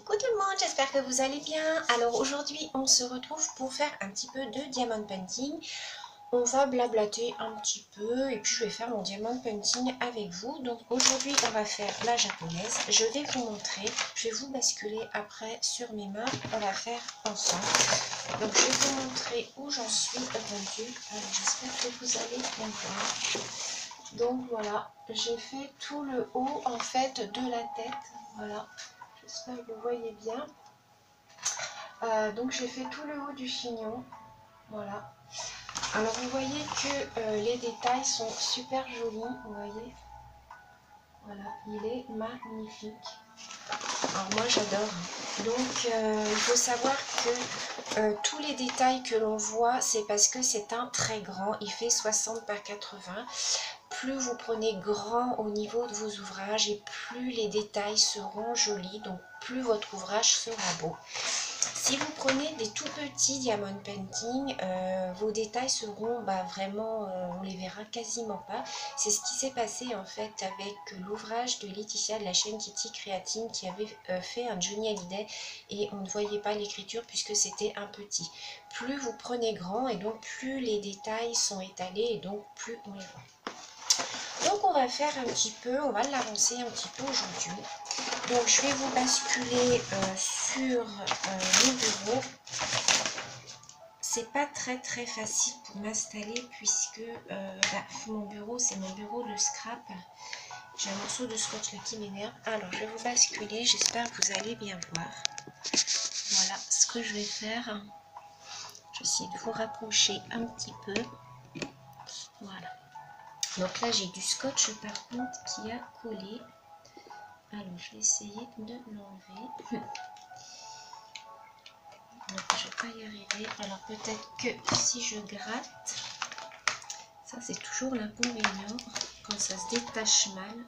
Coucou tout le monde, j'espère que vous allez bien. Alors aujourd'hui on se retrouve pour faire un petit peu de diamond painting. On va blablater un petit peu et puis je vais faire mon diamond painting avec vous. Donc aujourd'hui on va faire la japonaise. Je vais vous montrer, je vais vous basculer après sur mes mains. On va faire ensemble. Donc je vais vous montrer où j'en suis rendue. J'espère que vous allez bien voir. Donc voilà, j'ai fait tout le haut en fait de la tête. Voilà. J'espère que vous voyez bien. Donc j'ai fait tout le haut du chignon. Voilà. Alors vous voyez que les détails sont super jolis. Vous voyez. Voilà, il est magnifique. Alors moi j'adore. Donc il faut savoir que tous les détails que l'on voit, c'est parce que c'est un très grand. Il fait 60 par 80. Plus vous prenez grand au niveau de vos ouvrages et plus les détails seront jolis, donc plus votre ouvrage sera beau. Si vous prenez des tout petits diamond painting, vos détails seront vraiment, on les verra quasiment pas. C'est ce qui s'est passé en fait avec l'ouvrage de Laetitia de la chaîne Kitty Créatine qui avait fait un Johnny Hallyday et on ne voyait pas l'écriture puisque c'était un petit. Plus vous prenez grand et donc plus les détails sont étalés et donc plus on les voit. Donc on va faire un petit peu, on va l'avancer un petit peu aujourd'hui. Donc je vais vous basculer sur mon bureau. C'est pas très facile pour m'installer puisque mon bureau c'est mon bureau de scrap. J'ai un morceau de scotch là qui m'énerve. Alors je vais vous basculer, j'espère que vous allez bien voir. Voilà ce que je vais faire. J'essaie de vous rapprocher un petit peu. Voilà. Donc là j'ai du scotch par contre qui a collé. Alors je vais essayer de l'enlever. Donc je ne vais pas y arriver. Alors peut-être que si je gratte, ça c'est toujours l'inconvénient quand ça se détache mal.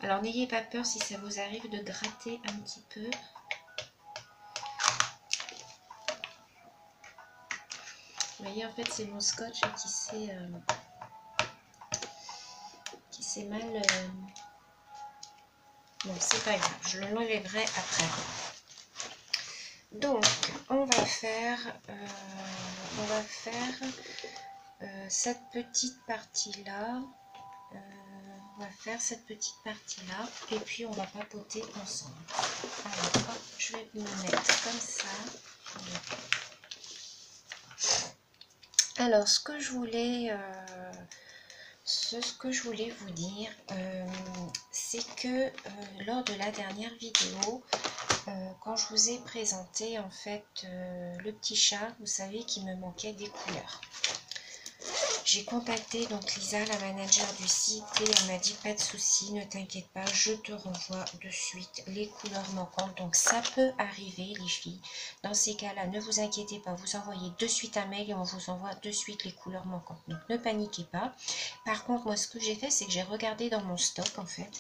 Alors n'ayez pas peur si ça vous arrive de gratter un petit peu. Vous voyez en fait c'est mon scotch qui s'est mal... Bon c'est pas grave, je l'enlèverai après. Donc on va faire cette petite partie là. On va faire cette petite partie là et puis on va papoter ensemble. Alors hop, je vais me mettre comme ça. Alors ce que je voulais vous dire, c'est que lors de la dernière vidéo, quand je vous ai présenté en fait le petit chat, vous savez qu'il me manquait des couleurs. J'ai contacté donc Lisa, la manager du site, et elle m'a dit pas de souci, ne t'inquiète pas, je te renvoie de suite les couleurs manquantes. Donc ça peut arriver les filles. Dans ces cas-là, ne vous inquiétez pas, vous envoyez de suite un mail et on vous envoie de suite les couleurs manquantes. Donc ne paniquez pas. Par contre, moi ce que j'ai fait, c'est que j'ai regardé dans mon stock en fait.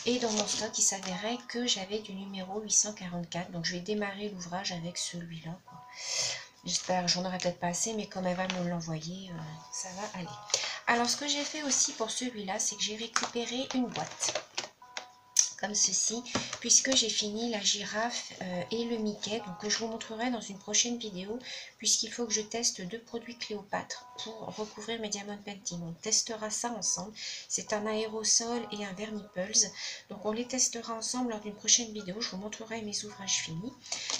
Et dans mon stock, il s'avérait que j'avais du numéro 844. Donc je vais démarrer l'ouvrage avec celui-là. J'espère, j'en aurai peut-être pas assez, mais comme elle va me l'envoyer, ça va aller. Alors, ce que j'ai fait aussi pour celui-là, c'est que j'ai récupéré une boîte. Comme ceci, puisque j'ai fini la girafe et le Mickey, donc que je vous montrerai dans une prochaine vidéo, puisqu'il faut que je teste 2 produits Cléopâtre pour recouvrir mes diamond painting. On testera ça ensemble. C'est un aérosol et un vermipulse. Donc on les testera ensemble lors d'une prochaine vidéo. Je vous montrerai mes ouvrages finis.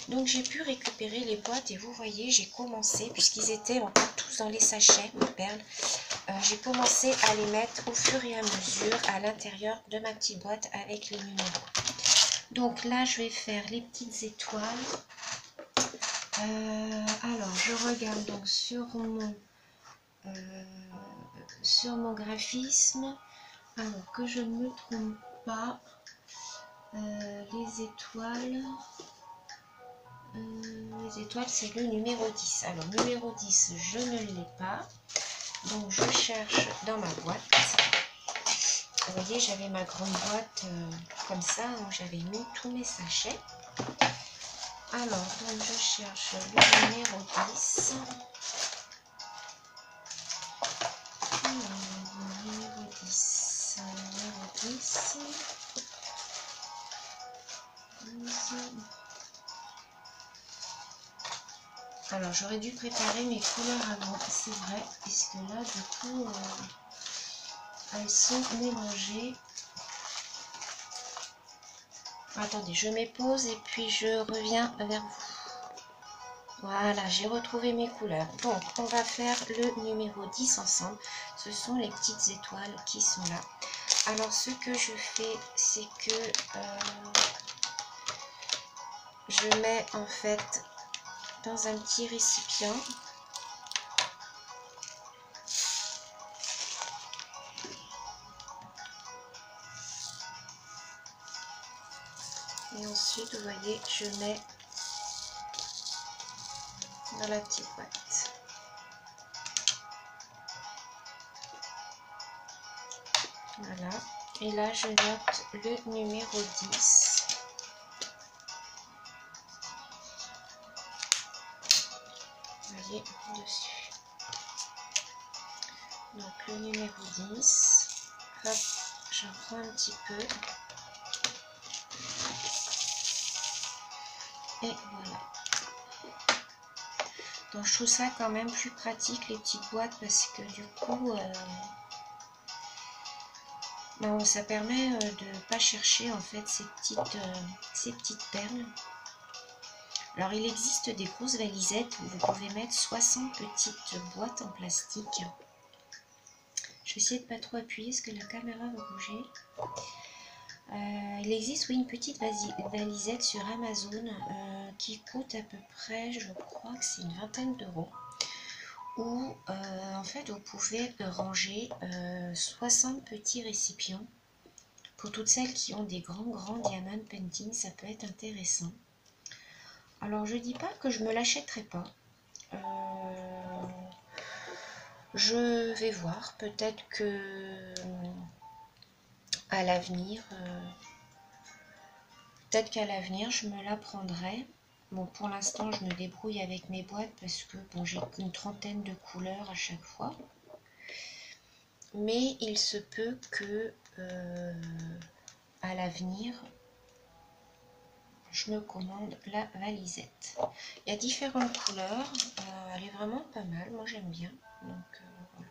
Donc j'ai pu récupérer les boîtes et vous voyez, j'ai commencé, puisqu'ils étaient encore tous dans les sachets, mes perles, j'ai commencé à les mettre au fur et à mesure à l'intérieur de ma petite boîte avec les numéros. Donc là, je vais faire les petites étoiles. Alors, je regarde donc sur mon graphisme. Alors, que je ne me trompe pas, les étoiles, c'est le numéro 10. Alors, numéro 10, je ne l'ai pas. Donc je cherche dans ma boîte. Vous voyez, j'avais ma grande boîte comme ça où j'avais mis tous mes sachets. Alors, donc je cherche le numéro 10. Alors, numéro 10. 10, 12. Alors j'aurais dû préparer mes couleurs avant, c'est vrai, puisque là du coup elles sont mélangées. Attendez, je mets pause et puis je reviens vers vous. Voilà, j'ai retrouvé mes couleurs. Donc, on va faire le numéro 10 ensemble. Ce sont les petites étoiles qui sont là. Alors, ce que je fais, c'est que je mets en fait dans un petit récipient. Et ensuite, vous voyez, je mets dans la petite boîte. Voilà. Et là, je note le numéro 10. Vous voyez, dessus. Donc, le numéro 10. Hop, j'en prends un petit peu. Et voilà. Donc, je trouve ça quand même plus pratique, les petites boîtes, parce que du coup... bon, ça permet de ne pas chercher en fait ces petites perles. Alors il existe des grosses valisettes où vous pouvez mettre 60 petites boîtes en plastique. Je vais essayer de ne pas trop appuyer parce que la caméra va bouger. Il existe, oui, une petite valisette sur Amazon qui coûte à peu près, je crois que c'est une vingtaine d'euros. Où en fait vous pouvez ranger 60 petits récipients. Pour toutes celles qui ont des grands diamond painting, ça peut être intéressant. Alors je dis pas que je me l'achèterai pas. Je vais voir. Peut-être que à l'avenir, je me la prendrai. Bon, pour l'instant, je me débrouille avec mes boîtes parce que bon, j'ai une trentaine de couleurs à chaque fois. Mais il se peut que à l'avenir, je me commande la valisette. Il y a différentes couleurs, elle est vraiment pas mal, moi j'aime bien. Donc voilà,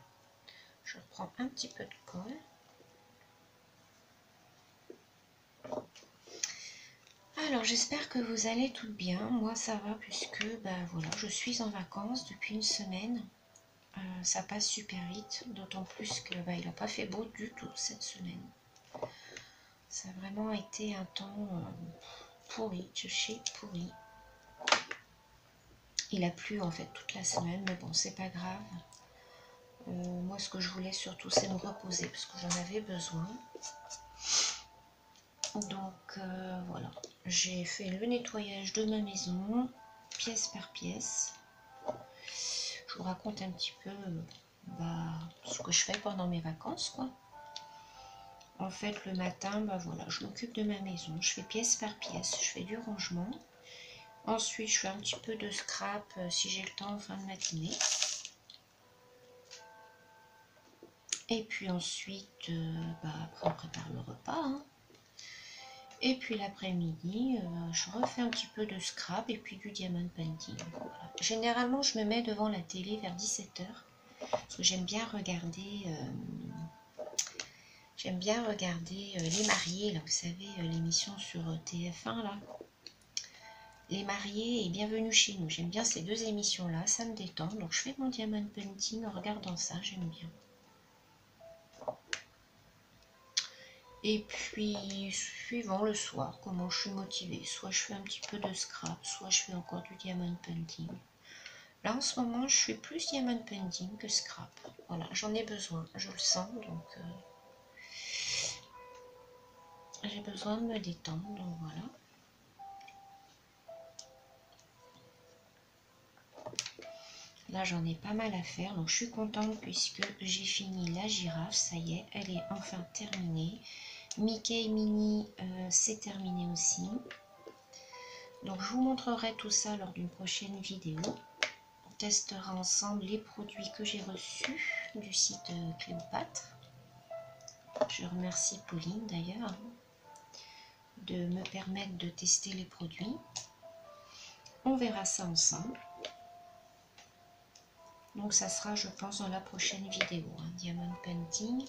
je reprends un petit peu de colle. Alors j'espère que vous allez toutes bien, moi ça va puisque voilà, je suis en vacances depuis une semaine. Ça passe super vite, d'autant plus que il n'a pas fait beau du tout cette semaine. Ça a vraiment été un temps pourri, de chez pourri. Il a plu en fait toute la semaine, mais bon, c'est pas grave. Moi, ce que je voulais surtout, c'est me reposer parce que j'en avais besoin. Donc voilà, j'ai fait le nettoyage de ma maison, pièce par pièce. Je vous raconte un petit peu ce que je fais pendant mes vacances, quoi. En fait, le matin, voilà, je m'occupe de ma maison, je fais pièce par pièce, je fais du rangement. Ensuite, je fais un petit peu de scrap si j'ai le temps en fin de matinée. Et puis ensuite, après on prépare le repas. Hein. Et puis l'après-midi, je refais un petit peu de scrap et puis du diamond painting. Voilà. Généralement, je me mets devant la télé vers 17 h. Parce que j'aime bien regarder... Les mariés, là, vous savez, l'émission sur TF1, là. Les mariés et Bienvenue chez nous. J'aime bien ces deux émissions-là, ça me détend. Donc je fais mon diamond painting en regardant ça, j'aime bien. Et puis, suivant le soir, comment je suis motivée. Soit je fais un petit peu de scrap, soit je fais encore du diamond painting. Là, en ce moment, je suis plus diamond painting que scrap. Voilà, j'en ai besoin, je le sens, donc... j'ai besoin de me détendre, donc voilà. Là, j'en ai pas mal à faire, donc je suis contente puisque j'ai fini la girafe, ça y est, elle est enfin terminée. Mickey et Minnie, c'est terminé aussi. Donc, je vous montrerai tout ça lors d'une prochaine vidéo. On testera ensemble les produits que j'ai reçus du site Cléopâtre. Je remercie Pauline d'ailleurs de me permettre de tester les produits. On verra ça ensemble. Donc ça sera, je pense, dans la prochaine vidéo, hein, Diamond Painting.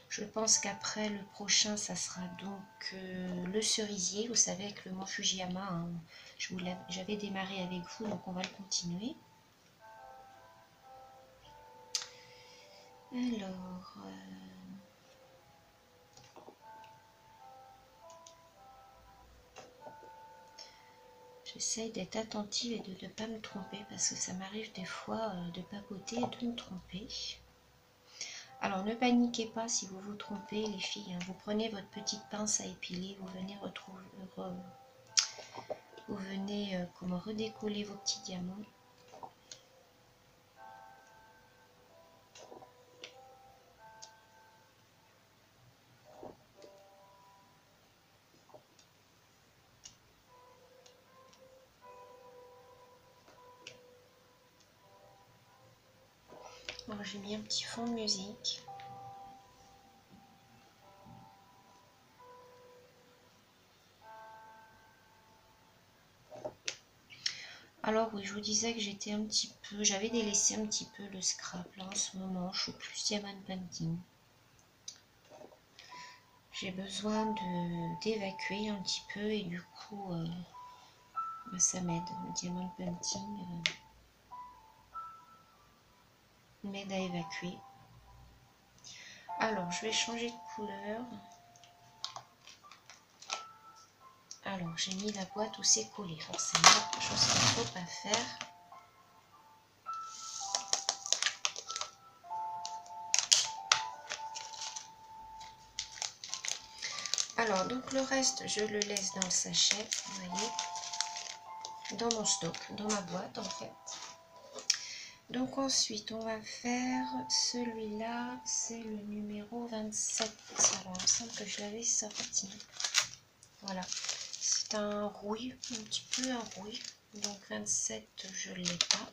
Je pense qu'après le prochain, ça sera donc le cerisier, vous savez, avec le Mont Fujiyama. Hein. J'avais démarré avec vous, donc on va le continuer. Alors, j'essaye d'être attentive et de ne pas me tromper, parce que ça m'arrive des fois de papoter et de me tromper. Alors ne paniquez pas si vous vous trompez les filles, hein. Vous prenez votre petite pince à épiler, vous venez redécoller vos petits diamants. Alors j'ai mis un petit fond de musique. Alors oui, je vous disais que j'étais un petit peu, j'avais délaissé un petit peu le scrap. Là en ce moment, je suis plus Diamond Painting. J'ai besoin d'évacuer un petit peu et du coup, ça m'aide. Le Diamond Painting m'aide à évacuer. Alors, je vais changer de couleur. Alors, j'ai mis la boîte où c'est collé, forcément, chose qu'il ne faut pas faire. Alors, donc le reste, je le laisse dans le sachet, vous voyez, dans mon stock, dans ma boîte en fait. Donc ensuite, on va faire celui-là, c'est le numéro 27. Alors, il me semble que je l'avais sorti. Voilà, c'est un rouille, un petit peu un rouille. Donc 27, je ne l'ai pas.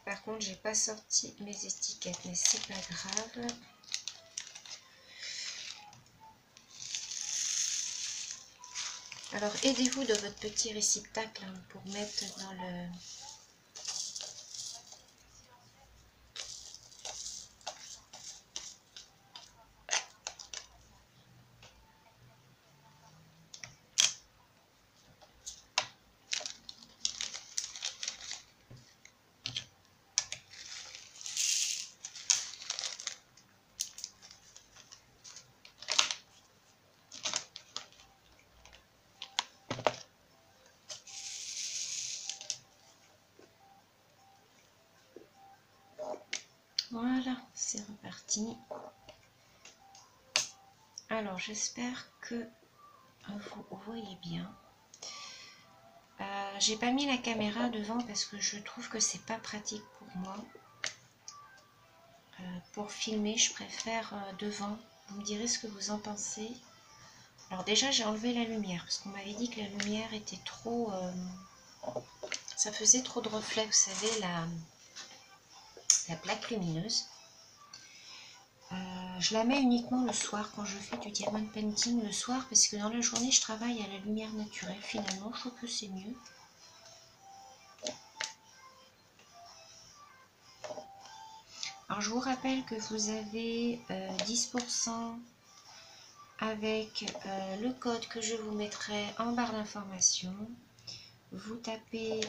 Par contre, j'ai pas sorti mes étiquettes, mais c'est pas grave. Alors, aidez-vous de votre petit réceptacle hein, pour mettre dans le... Voilà, c'est reparti. Alors, j'espère que vous voyez bien. J'ai pas mis la caméra devant parce que je trouve que c'est pas pratique pour moi. Pour filmer, je préfère devant. Vous me direz ce que vous en pensez. Alors déjà, j'ai enlevé la lumière parce qu'on m'avait dit que la lumière était trop... ça faisait trop de reflets, vous savez, la plaque lumineuse. Je la mets uniquement le soir quand je fais du diamond painting le soir parce que dans la journée je travaille à la lumière naturelle. Finalement, je trouve que c'est mieux. Alors je vous rappelle que vous avez 10% avec le code que je vous mettrai en barre d'information. Vous tapez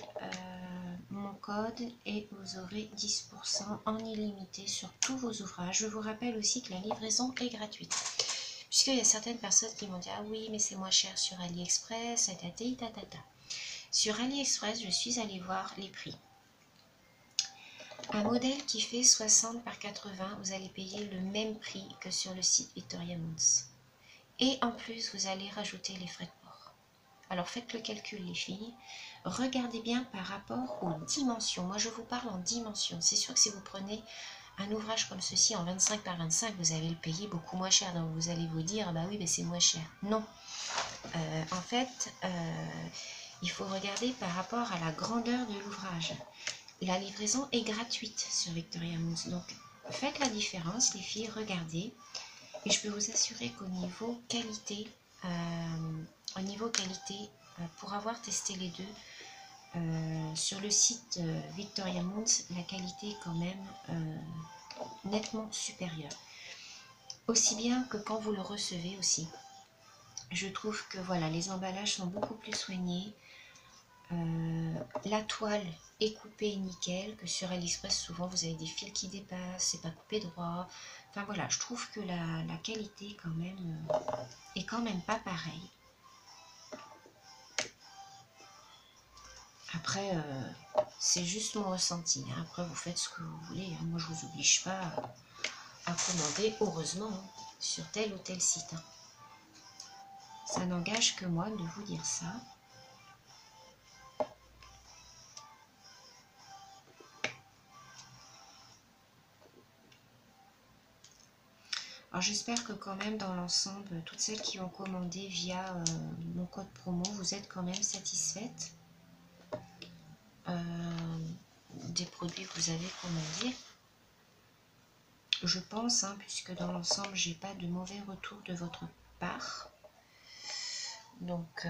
mon code et vous aurez 10% en illimité sur tous vos ouvrages. Je vous rappelle aussi que la livraison est gratuite. Puisqu'il y a certaines personnes qui vont dire ah oui mais c'est moins cher sur AliExpress, tatata. Sur AliExpress, je suis allée voir les prix. Un modèle qui fait 60 par 80, vous allez payer le même prix que sur le site Victoria Moons. Et en plus, vous allez rajouter les frais de port. Alors faites le calcul les filles. Regardez bien par rapport aux dimensions. Moi je vous parle en dimensions. C'est sûr que si vous prenez un ouvrage comme ceci en 25 par 25, vous allez le payer beaucoup moins cher. Donc vous allez vous dire, ah bah oui, mais c'est moins cher. Non. En fait, il faut regarder par rapport à la grandeur de l'ouvrage. La livraison est gratuite sur Victoria Moons, donc faites la différence les filles, regardez. Et je peux vous assurer qu'au niveau qualité, pour avoir testé les deux, sur le site Victoria Moons, la qualité est quand même nettement supérieure. Aussi bien que quand vous le recevez aussi. Je trouve que voilà, les emballages sont beaucoup plus soignés. La toile est coupée nickel, que sur AliExpress souvent vous avez des fils qui dépassent, c'est pas coupé droit. Enfin voilà, je trouve que la qualité quand même est quand même pas pareille. Après, c'est juste mon ressenti. Hein. Après, vous faites ce que vous voulez. Hein. Moi, je vous oblige pas à commander, heureusement, hein, sur tel ou tel site. Hein. Ça n'engage que moi de vous dire ça. Alors j'espère que quand même dans l'ensemble, toutes celles qui ont commandé via mon code promo, vous êtes quand même satisfaites des produits que vous avez commandés. Je pense, hein, puisque dans l'ensemble, j'ai pas de mauvais retour de votre part. Donc,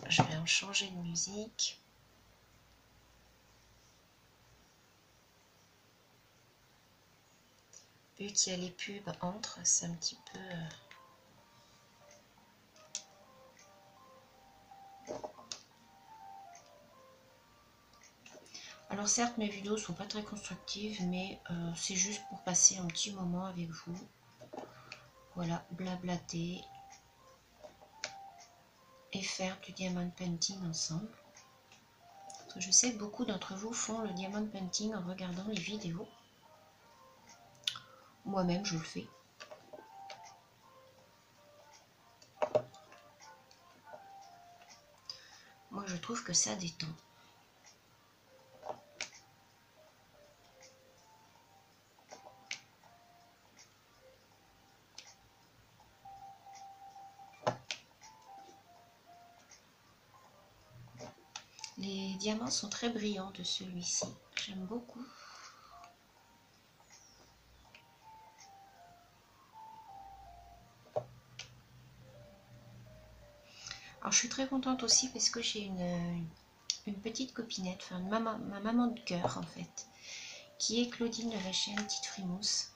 je vais en changer de musique. Vu qu'il y a les pubs entre, c'est un petit peu... Alors certes, mes vidéos sont pas très constructives, mais c'est juste pour passer un petit moment avec vous. Voilà, blablater et faire du diamond painting ensemble. Parce que je sais que beaucoup d'entre vous font le diamond painting en regardant les vidéos. Moi-même, je le fais. Moi, je trouve que ça détend. Les diamants sont très brillants de celui-ci. J'aime beaucoup. Alors, je suis très contente aussi parce que j'ai une petite copinette, enfin ma maman de cœur en fait, qui est Claudine de la chaîne Petite Frimousse,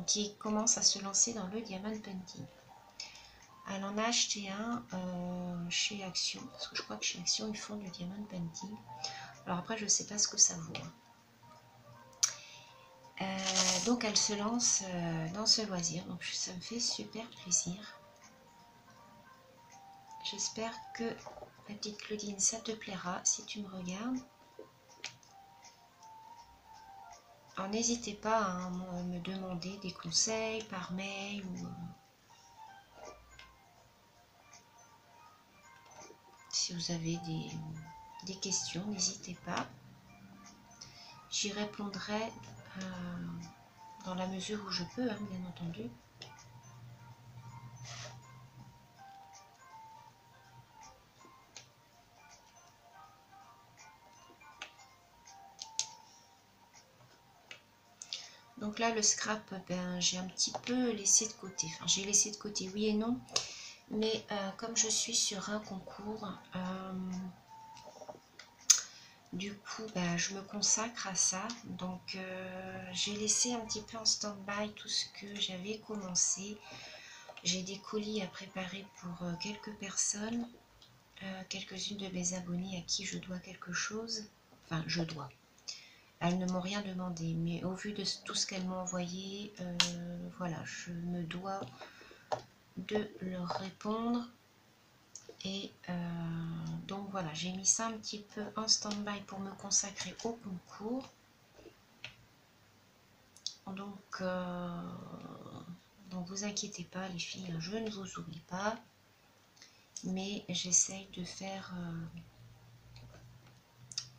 qui commence à se lancer dans le diamond painting. Elle en a acheté un chez Action, parce que je crois que chez Action ils font du diamond painting. Alors après je sais pas ce que ça vaut. Donc elle se lance dans ce loisir, donc ça me fait super plaisir. J'espère que ma petite Claudine ça te plaira si tu me regardes. Alors n'hésitez pas à me demander des conseils par mail ou si vous avez des questions, n'hésitez pas. J'y répondrai dans la mesure où je peux, hein, bien entendu. Donc là, le scrap, ben, j'ai un petit peu laissé de côté. Enfin, j'ai laissé de côté, oui et non. Mais comme je suis sur un concours, du coup, ben, je me consacre à ça. Donc, j'ai laissé un petit peu en stand-by tout ce que j'avais commencé. J'ai des colis à préparer pour quelques personnes. Quelques-unes de mes abonnées à qui je dois quelque chose. Enfin, je dois. Elles ne m'ont rien demandé, mais au vu de tout ce qu'elles m'ont envoyé, voilà, je me dois de leur répondre. Et donc voilà, j'ai mis ça un petit peu en stand-by pour me consacrer au concours. Donc vous inquiétez pas les filles, je ne vous oublie pas. Mais j'essaye de faire...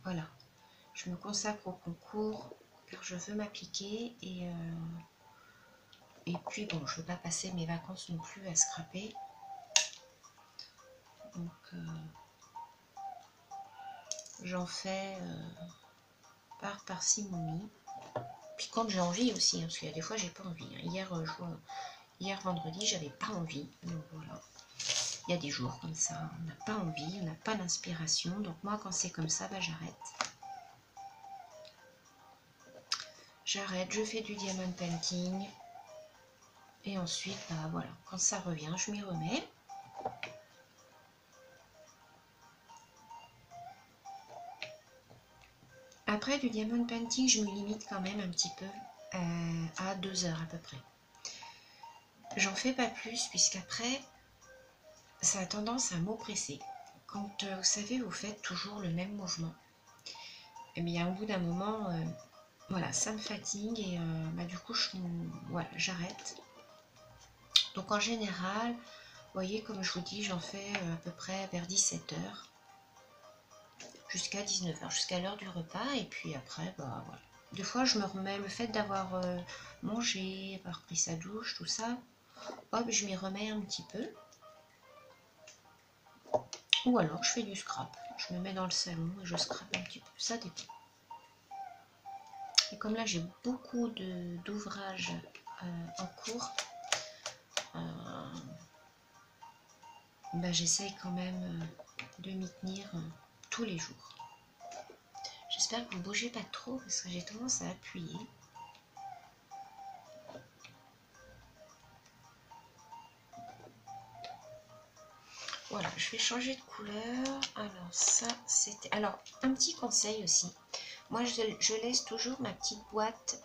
voilà. Je me consacre au concours car je veux m'appliquer et Et puis bon, je ne veux pas passer mes vacances non plus à scraper. Donc j'en fais par parcimonie. Puis quand j'ai envie aussi, hein, parce qu'il y a des fois j'ai pas envie. Hein. Hier vendredi, j'avais pas envie. Donc voilà. Il y a des jours comme ça, on n'a pas envie, on n'a pas d'inspiration. Donc moi, quand c'est comme ça, bah, j'arrête. J'arrête, je fais du diamond painting. Et ensuite, bah voilà, quand ça revient, je m'y remets. Après, du diamond painting, je me limite quand même un petit peu à 2 heures à peu près. J'en fais pas plus, puisqu'après, ça a tendance à m'oppresser. Quand, vous savez, vous faites toujours le même mouvement, et bien au bout d'un moment, voilà, ça me fatigue et bah, du coup, voilà, j'arrête. Donc en général, vous voyez, comme je vous dis, j'en fais à peu près vers 17 heures. Jusqu'à 19 heures, jusqu'à l'heure du repas, et puis après, bah voilà. Des fois, je me remets, le fait d'avoir mangé, avoir pris sa douche, tout ça, hop, je m'y remets un petit peu. Ou alors, je fais du scrap. Je me mets dans le salon et je scrape un petit peu, ça dépend. Et comme là, j'ai beaucoup d'ouvrages en cours, bah, j'essaye quand même de m'y tenir tous les jours. J'espère que vous ne bougez pas trop parce que j'ai tendance à appuyer. Voilà, je vais changer de couleur. Alors ça, c'était... Alors, un petit conseil aussi. Moi, je laisse toujours ma petite boîte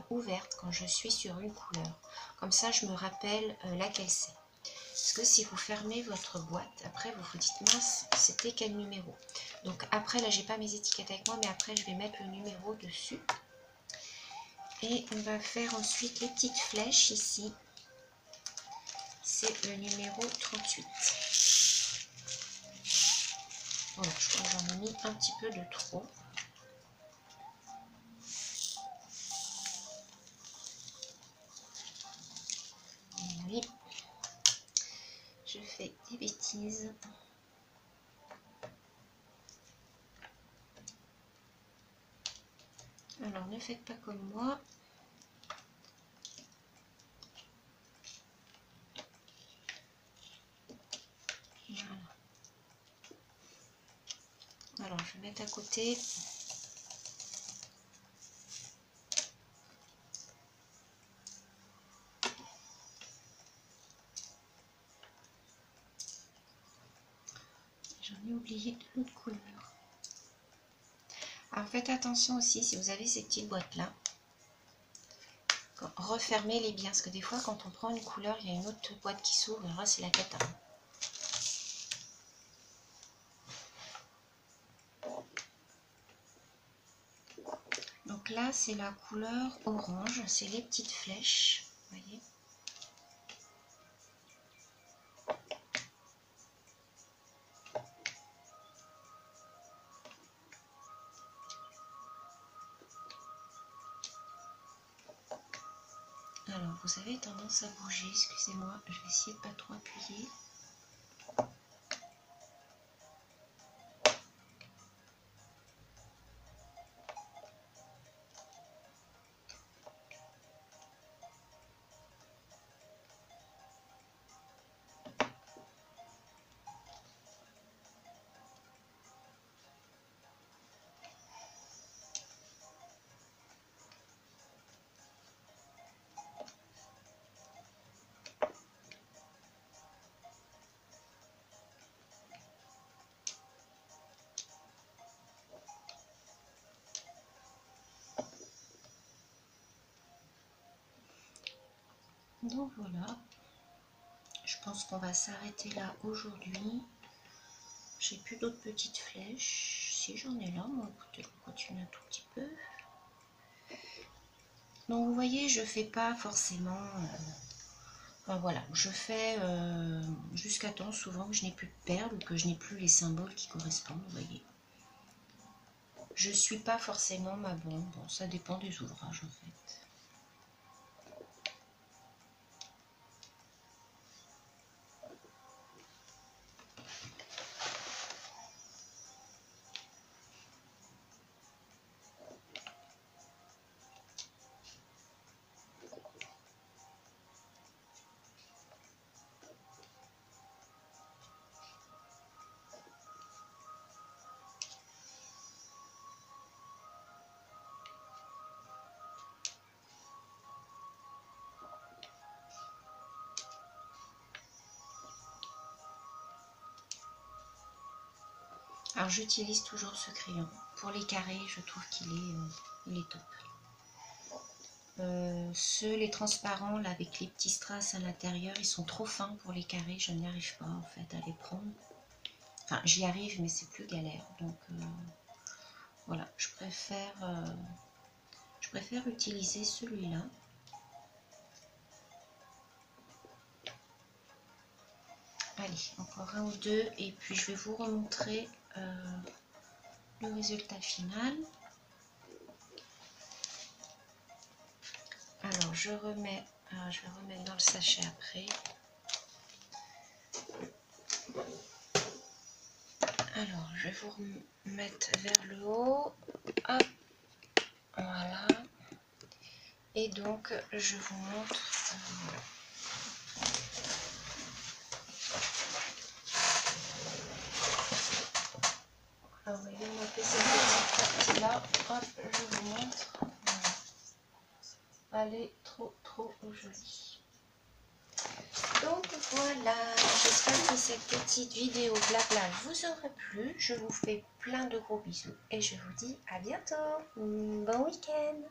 ouverte quand je suis sur une couleur. Comme ça, je me rappelle laquelle c'est. Parce que si vous fermez votre boîte, après, vous vous dites, mince, c'était quel numéro? Donc après, là, j'ai pas mes étiquettes avec moi, mais après, je vais mettre le numéro dessus. Et on va faire ensuite les petites flèches ici. C'est le numéro 38. Voilà, je crois que j'en ai mis un petit peu de trop. Oui, je fais des bêtises. Alors, ne faites pas comme moi. Voilà. Alors, je vais mettre à côté. J'en ai oublié de l'autre couleur. Alors, faites attention aussi, si vous avez ces petites boîtes-là, refermez-les bien, parce que des fois, quand on prend une couleur, il y a une autre boîte qui s'ouvre, et là, c'est la cata. Donc là, c'est la couleur orange, c'est les petites flèches, vous voyez. Alors, vous avez tendance à bouger, excusez-moi, je vais essayer de pas trop appuyer. Donc voilà, je pense qu'on va s'arrêter là aujourd'hui. J'ai plus d'autres petites flèches. Si j'en ai là, moi, écoutez, on continue un tout petit peu. Donc vous voyez, je fais pas forcément... enfin voilà, je fais jusqu'à temps souvent que je n'ai plus de perles ou que je n'ai plus les symboles qui correspondent, vous voyez. Je suis pas forcément ma bombe, bon, ça dépend des ouvrages en fait. Alors j'utilise toujours ce crayon. Pour les carrés, je trouve qu'il est top. Les transparents là avec les petits strass à l'intérieur, ils sont trop fins pour les carrés, je n'y arrive pas en fait à les prendre. Enfin j'y arrive mais c'est plus galère, donc voilà, je préfère utiliser celui-là. Allez, encore un ou deux et puis je vais vous remontrer le résultat final. Alors je vais remettre dans le sachet après. Alors je vais vous remettre vers le haut. Hop, voilà. Et donc je vous montre. Voilà. Alors vous voyez, on a fait cette petite partie là. Hop, je vous montre. Voilà. Elle est trop jolie. Donc voilà, j'espère que cette petite vidéo blabla vous aura plu. Je vous fais plein de gros bisous et je vous dis à bientôt. Bon week-end.